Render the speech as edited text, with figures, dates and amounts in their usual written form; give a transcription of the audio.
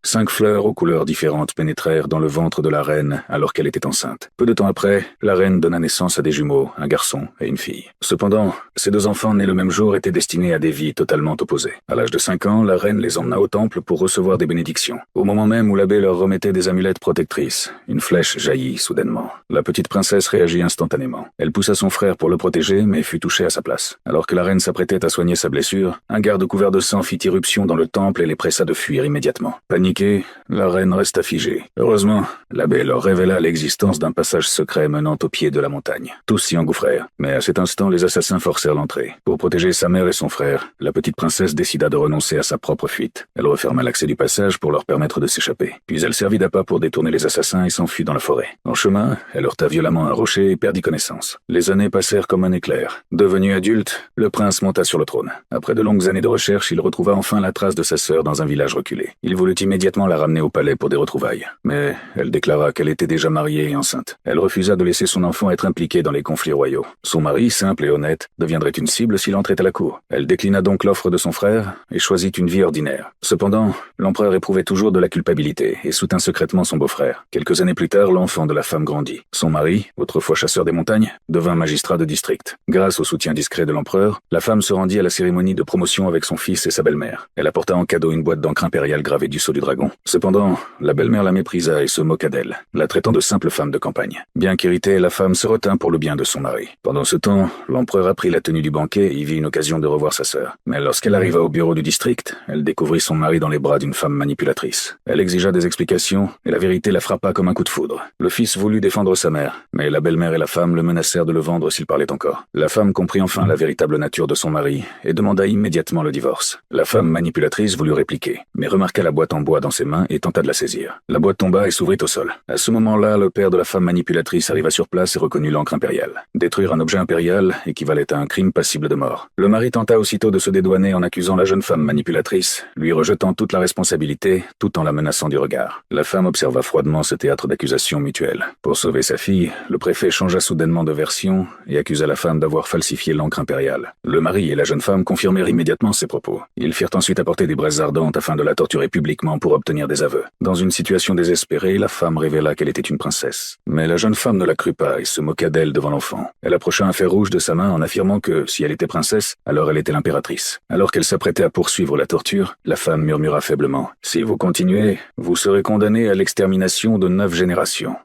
5 fleurs aux couleurs différentes pénétrèrent dans le ventre de la reine alors qu'elle était enceinte. Peu de temps après, la reine donna naissance à des jumeaux, un garçon et une fille. Cependant, ces 2 enfants nés le même jour étaient destinés à des vies totalement opposées. À l'âge de 5 ans, la reine les emmena au temple pour recevoir des bénédictions. Au moment même où l'abbé leur remettait des amulettes protectrices, une flèche jaillit soudainement. La petite princesse réagit instantanément. Elle poussa son frère pour le protéger, mais fut touchée à sa place. Alors que la reine s'apprêtait à soigner sa blessure, un garde couvert de sang fit irruption dans le temple et les pressa de fuir immédiatement. Paniquée, la reine resta figée. Heureusement, l'abbé leur révéla l'existence d'un passage secret menant au pied de la montagne. Tous s'y engouffrèrent, mais à cet instant, les assassins forcèrent l'entrée. Pour protéger sa mère et son frère, la petite princesse décida de renoncer à sa propre fuite. Elle referma l'accès du passage pour leur permettre de s'échapper. Puis elle servit d'appât pour détourner les assassins et s'enfuit dans la forêt. En chemin, elle heurta violemment un rocher et perdit connaissance. Les années passèrent comme un éclair. Devenu adulte, le prince monta sur le trône. Après de longues années de recherche, il retrouva enfin la trace de sa sœur dans un village reculé. Il voulut immédiatement la ramener au palais pour des retrouvailles. Mais elle déclara qu'elle était déjà mariée et enceinte. Elle refusa de laisser son enfant être impliqué dans les conflits royaux. Son mari, simple et honnête, deviendrait une cible s'il entrait à la cour. Elle déclina donc l'offre de son frère et choisit une vie ordinaire. Cependant, l'empereur éprouvait toujours de la culpabilité et soutint secrètement son beau-frère. Quelques années plus tard, l'enfant de la femme grandit. Son mari, autrefois chasseur des montagnes, devint magistrat de district. Grâce au soutien discret de l'empereur, la femme se rendit à la cérémonie de promotion avec son fils et sa belle-mère. Elle apporta en cadeau une boîte d'encre impériale gravée du sceau du dragon. Cependant, la belle-mère la méprisa et se moqua d'elle, la traitant de simple femme de campagne. Bien qu'irritée, la femme se retint pour le bien de son mari. Pendant ce temps, l'empereur apprit la tenue du banquet et y vit une occasion de revoir sa sœur. Mais lorsqu'elle arriva au bureau du district, elle découvrit son mari dans les bras d'une femme manipulatrice. Elle exigea des explications et la vérité la frappa comme un coup de foudre. Le fils voulut défendre sa mère, mais la belle-mère et la femme le menacèrent de le vendre s'il parlait encore. La femme comprit enfin la véritable nature de son mari et demanda immédiatement le divorce. La femme manipulatrice voulut répliquer, mais remarqua la boîte en bois dans ses mains et tenta de la saisir. La boîte tomba et s'ouvrit au sol. À ce moment-là, le père de la femme manipulatrice arriva sur place et reconnut l'encre impériale. Détruire un objet impérial équivalait à un crime passible de mort. Le mari tenta aussitôt de se dédouaner en accusant la jeune femme manipulatrice, lui rejetant toute la responsabilité, tout en la menaçant du regard. La femme observa froidement ce théâtre d'accusations mutuelles. Pour sauver sa fille, le préfet changea soudainement de version et accusa la femme d'avoir falsifié l'encre impériale. Le mari et la jeune femme confirmèrent immédiatement ses propos. Ils firent ensuite apporter des braises ardentes afin de la torturer publiquement pour obtenir des aveux. Dans une situation désespérée, la femme révéla qu'elle était une princesse. Mais la jeune femme ne la crut pas et se moqua d'elle devant l'enfant. Elle approcha un fer rouge de sa main en affirmant que, si elle était princesse, alors elle était l'impératrice. Alors qu'elle s'apprêtait à poursuivre la torture, la femme murmura faiblement « Si vous continuez, vous serez condamné à l'extermination de 9 générations. »